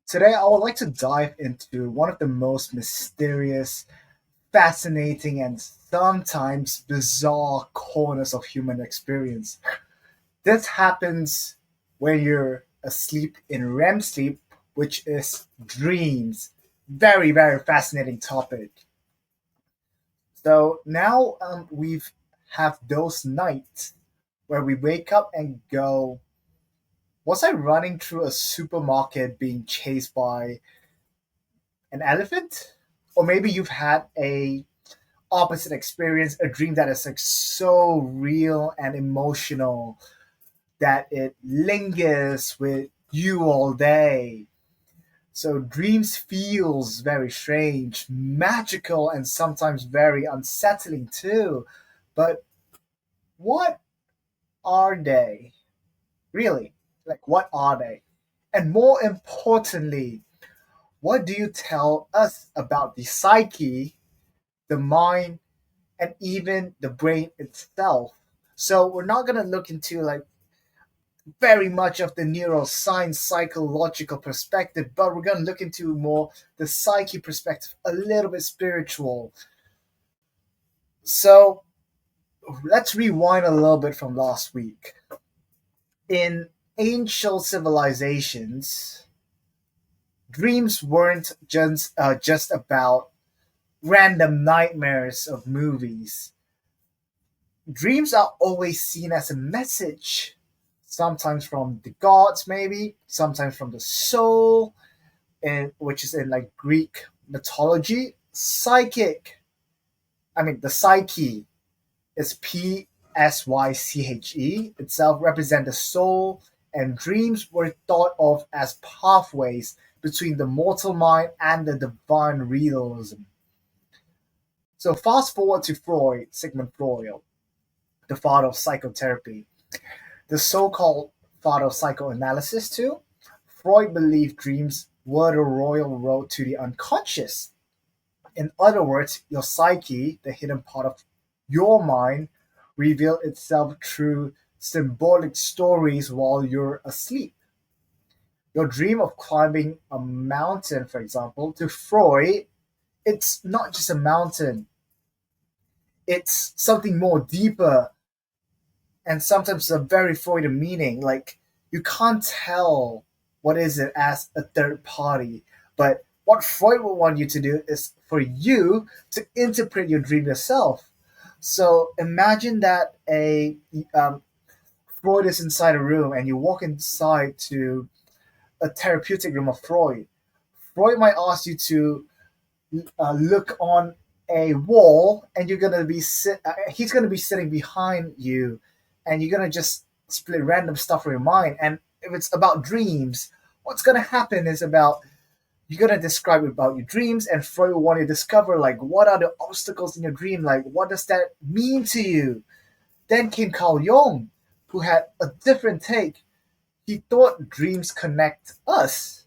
Today, I would like to dive into one of the most mysterious, fascinating, and sometimes bizarre corners of human experience. This happens when you're asleep in REM sleep, which is dreams. Very, very fascinating topic. So now we've have those nights where we wake up and go, was I running through a supermarket being chased by an elephant? Or maybe you've had a opposite experience, a dream that is like so real and emotional that it lingers with you all day. So dreams feels very strange, magical, and sometimes very unsettling too. But what are they? Really? Like what are they? And more importantly, what do you tell us about the psyche, the mind, and even the brain itself? So we're not going to look into like very much of the neuroscience psychological perspective, but we're going to look into more the psyche perspective, a little bit spiritual. So let's rewind a little bit from last week. In ancient civilizations, dreams weren't just about random nightmares of movies. Dreams are always seen as a message, sometimes from the gods, maybe, sometimes from the soul, and which is in like Greek mythology. The psyche is Psyche itself represent the soul, and dreams were thought of as pathways between the mortal mind and the divine realism. So fast forward to Freud, Sigmund Freud, the father of psychotherapy, the so-called father of psychoanalysis too. Freud believed dreams were the royal road to the unconscious. In other words, your psyche, the hidden part of your mind, revealed itself through symbolic stories while you're asleep. Your dream of climbing a mountain, for example, to Freud, it's not just a mountain, it's something more deeper, and sometimes a very Freudian meaning. Like you can't tell what is it as a third party, but what Freud would want you to do is for you to interpret your dream yourself. So imagine that a Freud is inside a room, and you walk inside to a therapeutic room of Freud. Freud might ask you to look on a wall, and he's gonna be sitting behind you, and you're gonna just split random stuff from your mind. And if it's about dreams, what's gonna happen is about you're gonna describe about your dreams, and Freud will want to discover like what are the obstacles in your dream, like what does that mean to you. Then came Carl Jung, who had a different take. He thought dreams connect us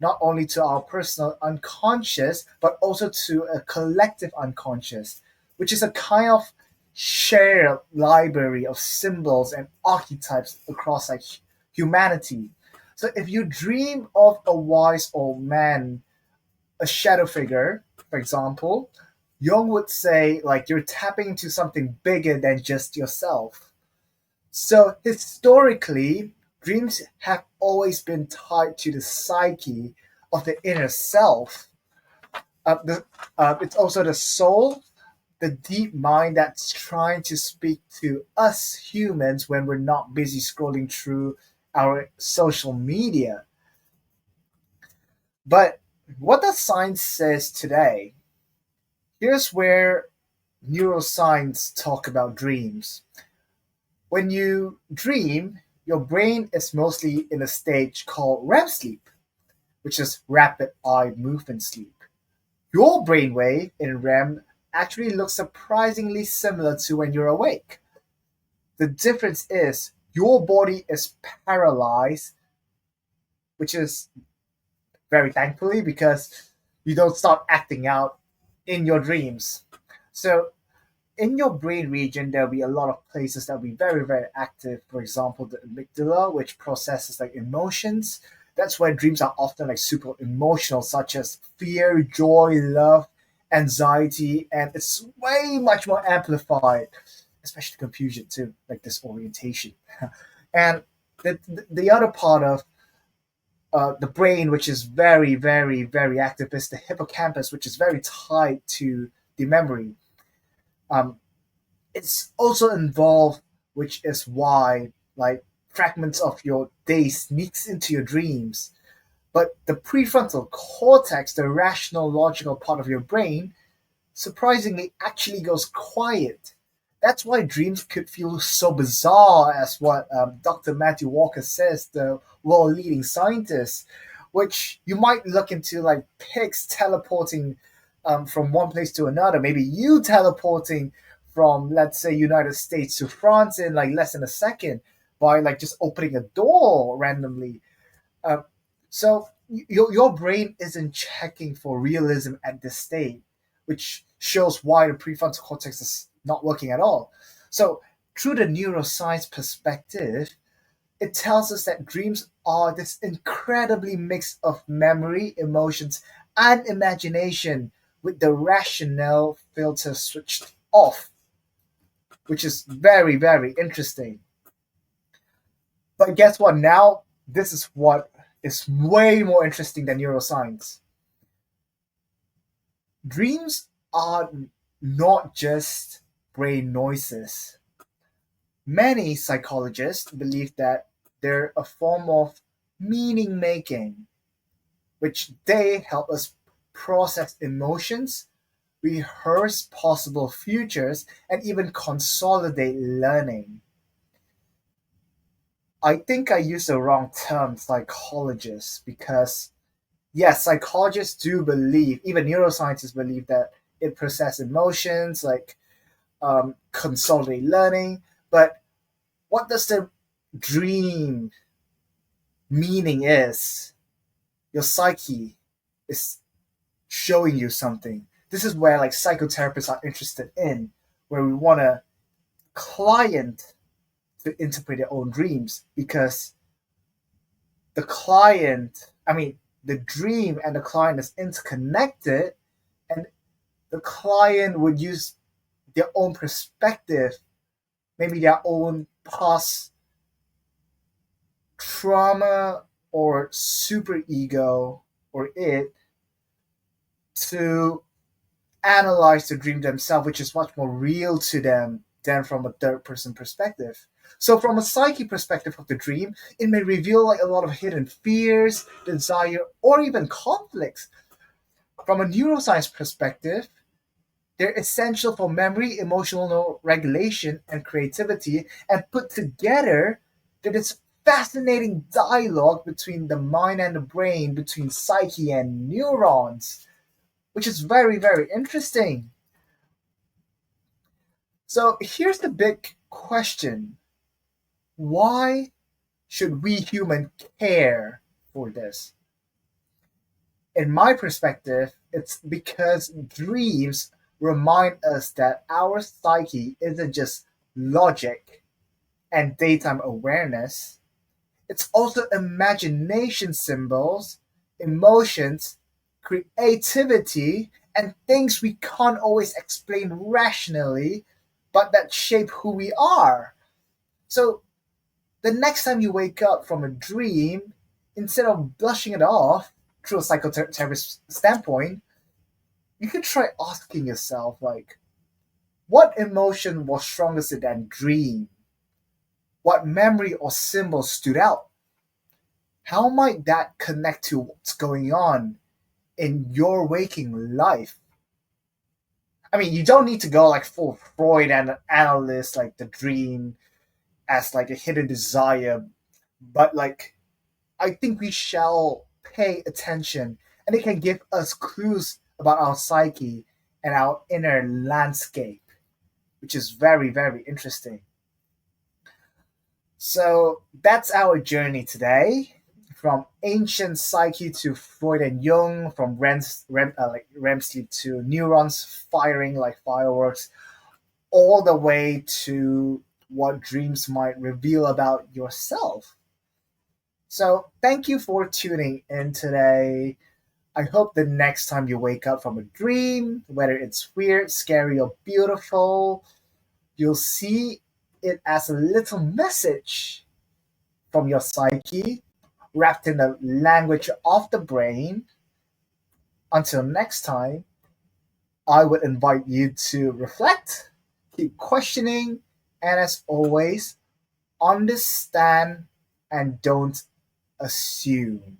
not only to our personal unconscious, but also to a collective unconscious, which is a kind of shared library of symbols and archetypes across like humanity. So if you dream of a wise old man, a shadow figure, for example, Jung would say like you're tapping into something bigger than just yourself. So historically, dreams have always been tied to the psyche of the inner self. It's also the soul, the deep mind that's trying to speak to us humans when we're not busy scrolling through our social media. But what does science says today? Here's where neuroscience talk about dreams. When you dream, your brain is mostly in a stage called REM sleep, which is rapid eye movement sleep. Your brainwave in REM actually looks surprisingly similar to when you're awake. The difference is your body is paralyzed, which is very thankfully because you don't start acting out in your dreams. So in your brain region, there'll be a lot of places that'll be very, very active. For example, the amygdala, which processes like emotions. That's why dreams are often like super emotional, such as fear, joy, love, anxiety, and it's way much more amplified, especially confusion too, like disorientation. And the other part of the brain, which is very, very, very active, is the hippocampus, which is very tied to the memory. Um, it's also involved, which is why like fragments of your day sneaks into your dreams. But the prefrontal cortex, the rational, logical part of your brain, surprisingly actually goes quiet. That's why dreams could feel so bizarre, as what Dr. Matthew Walker says, the world leading scientist, which you might look into like pigs teleporting from one place to another, maybe you teleporting from, let's say, United States to France in like less than a second by like just opening a door randomly. Um, so your brain isn't checking for realism at this stage, which shows why the prefrontal cortex is not working at all. So through the neuroscience perspective, it tells us that dreams are this incredibly mix of memory, emotions, and imagination with the rationale filter switched off, which is very, very interesting. But guess what? Now, this is what is way more interesting than neuroscience. Dreams are not just brain noises. Many psychologists believe that they're a form of meaning making, which they help us process emotions, rehearse possible futures, and even consolidate learning. I think I used the wrong term, psychologist, because yes, psychologists do believe, even neuroscientists believe that it processes emotions, like consolidate learning. But what does the dream meaning is? Your psyche is showing you something. This is where like psychotherapists are interested in, where we want a client to interpret their own dreams, because the client, I mean, the dream and the client is interconnected, and the client would use their own perspective, maybe their own past trauma or super ego or it, to analyze the dream themselves, which is much more real to them than from a third person perspective. So, from a psyche perspective of the dream, it may reveal like a lot of hidden fears, desire, or even conflicts. From a neuroscience perspective, they're essential for memory, emotional regulation, and creativity, and put together, that it's fascinating dialogue between the mind and the brain, between psyche and neurons, which is very, very interesting. So here's the big question: why should we humans care for this? In my perspective, it's because dreams remind us that our psyche isn't just logic and daytime awareness, it's also imagination symbols, emotions, creativity, and things we can't always explain rationally, but that shape who we are. So the next time you wake up from a dream, instead of brushing it off through a psychotherapist standpoint, you could try asking yourself, like, what emotion was strongest in that dream? What memory or symbol stood out? How might that connect to what's going on in your waking life? I mean, you don't need to go like full Freud and analyst like the dream as like a hidden desire, but like I think we shall pay attention, and it can give us clues about our psyche and our inner landscape, which is very, very interesting. So that's our journey today, from ancient psyche to Freud and Jung, from REM sleep to neurons firing like fireworks, all the way to what dreams might reveal about yourself. So, thank you for tuning in today. I hope the next time you wake up from a dream, whether it's weird, scary, or beautiful, you'll see it as a little message from your psyche wrapped in the language of the brain. Until next time, I would invite you to reflect, keep questioning, and as always, understand and don't assume.